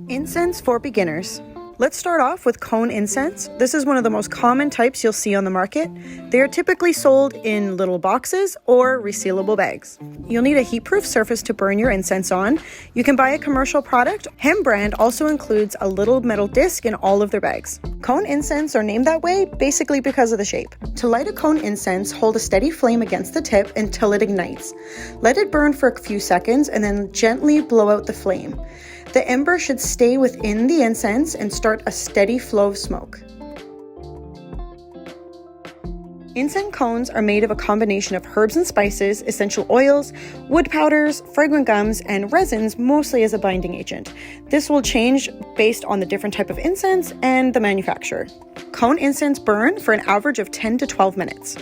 Incense for beginners. Let's start off with cone incense. This is one of the most common types you'll see on the market. They are typically sold in little boxes or resealable bags. You'll need a heat-proof surface to burn your incense on. You can buy a commercial product. Hem brand also includes a little metal disc in all of their bags. Cone incense are named that way basically because of the shape. To light a cone incense, hold a steady flame against the tip until it ignites. Let it burn for a few seconds and then gently blow out the flame. The ember should stay within the incense and start a steady flow of smoke. Incense cones are made of a combination of herbs and spices, essential oils, wood powders, fragrant gums, and resins, mostly as a binding agent. This will change based on the different type of incense and the manufacturer. Cone incense burn for an average of 10 to 12 minutes.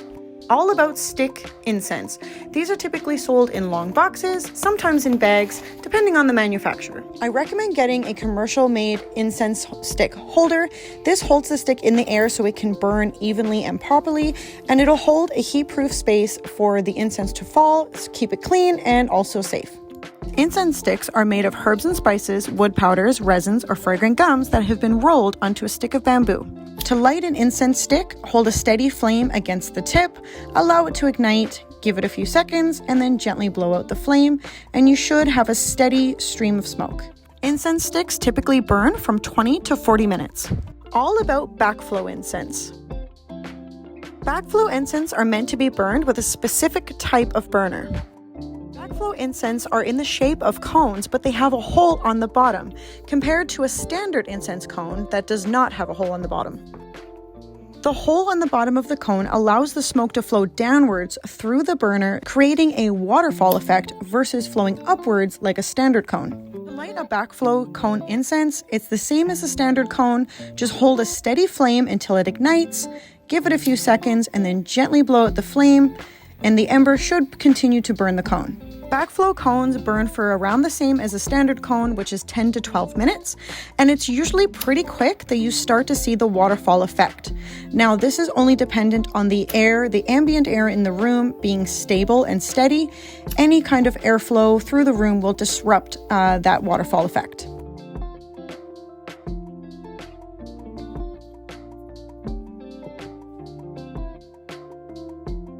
All about stick incense. These are typically sold in long boxes, sometimes in bags, depending on the manufacturer. I recommend getting a commercial-made incense stick holder. This holds the stick in the air so it can burn evenly and properly, and it'll hold a heat-proof space for the incense to fall, keep it clean, and also safe. Incense sticks are made of herbs and spices, wood powders, resins, or fragrant gums that have been rolled onto a stick of bamboo. To light an incense stick, hold a steady flame against the tip, allow it to ignite, give it a few seconds, and then gently blow out the flame, and you should have a steady stream of smoke. Incense sticks typically burn from 20 to 40 minutes. All about backflow incense. Backflow incense are meant to be burned with a specific type of burner. Backflow incense are in the shape of cones, but they have a hole on the bottom, compared to a standard incense cone that does not have a hole on the bottom. The hole on the bottom of the cone allows the smoke to flow downwards through the burner, creating a waterfall effect versus flowing upwards like a standard cone. To light a backflow cone incense, it's the same as a standard cone. Just hold a steady flame until it ignites, give it a few seconds, and then gently blow out the flame, and the ember should continue to burn the cone. Backflow cones burn for around the same as a standard cone, which is 10 to 12 minutes, and it's usually pretty quick that you start to see the waterfall effect. Now, this is only dependent on the ambient air in the room being stable and steady. Any kind of airflow through the room will disrupt that waterfall effect.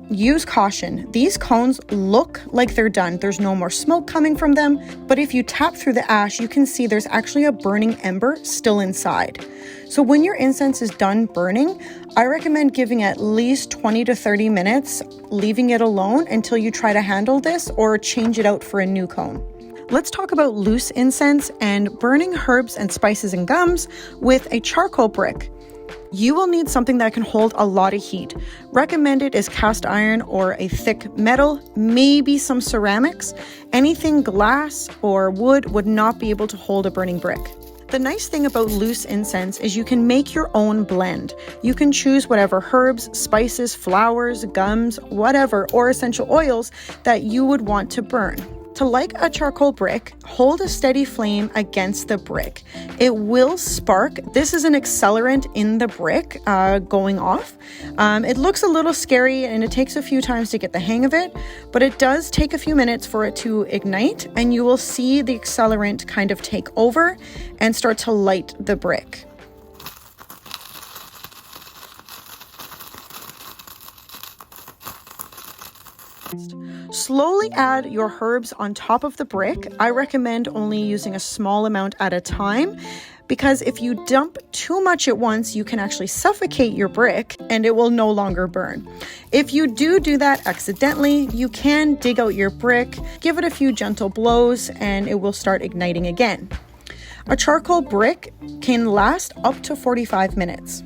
Use caution. These cones look like they're done. There's no more smoke coming from them, but if you tap through the ash, you can see there's actually a burning ember still inside. So when your incense is done burning, I recommend giving at least 20 to 30 minutes, leaving it alone until you try to handle this or change it out for a new cone. Let's talk about loose incense and burning herbs and spices and gums with a charcoal brick. You will need something that can hold a lot of heat. Recommended is cast iron or a thick metal, maybe some ceramics. Anything glass or wood would not be able to hold a burning brick. The nice thing about loose incense is you can make your own blend. You can choose whatever herbs, spices, flowers, gums, whatever, or essential oils that you would want to burn. To light a charcoal brick, hold a steady flame against the brick. It will spark. This is an accelerant in the brick going off. It looks a little scary and it takes a few times to get the hang of it, but it does take a few minutes for it to ignite, and you will see the accelerant kind of take over and start to light the brick. Slowly add your herbs on top of the brick. I recommend only using a small amount at a time, because if you dump too much at once, you can actually suffocate your brick and it will no longer burn. If you do that accidentally, you can dig out your brick, give it a few gentle blows, and it will start igniting again. A charcoal brick can last up to 45 minutes.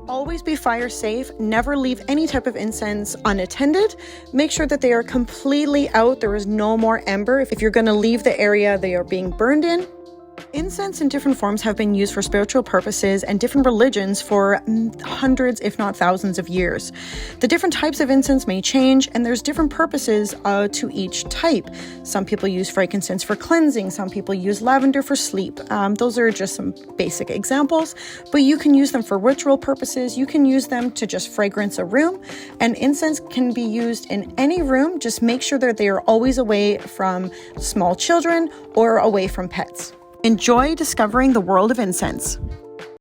Always be fire safe. Never leave any type of incense unattended. Make sure that they are completely out. There is no more ember if you're going to leave the area they are being burned in. Incense in different forms have been used for spiritual purposes and different religions for hundreds, if not thousands of years. The different types of incense may change, and there's different purposes to each type. Some people use frankincense for cleansing. Some people use lavender for sleep. Those are just some basic examples, but you can use them for ritual purposes. You can use them to just fragrance a room, and incense can be used in any room. Just make sure that they are always away from small children or away from pets. Enjoy discovering the world of incense.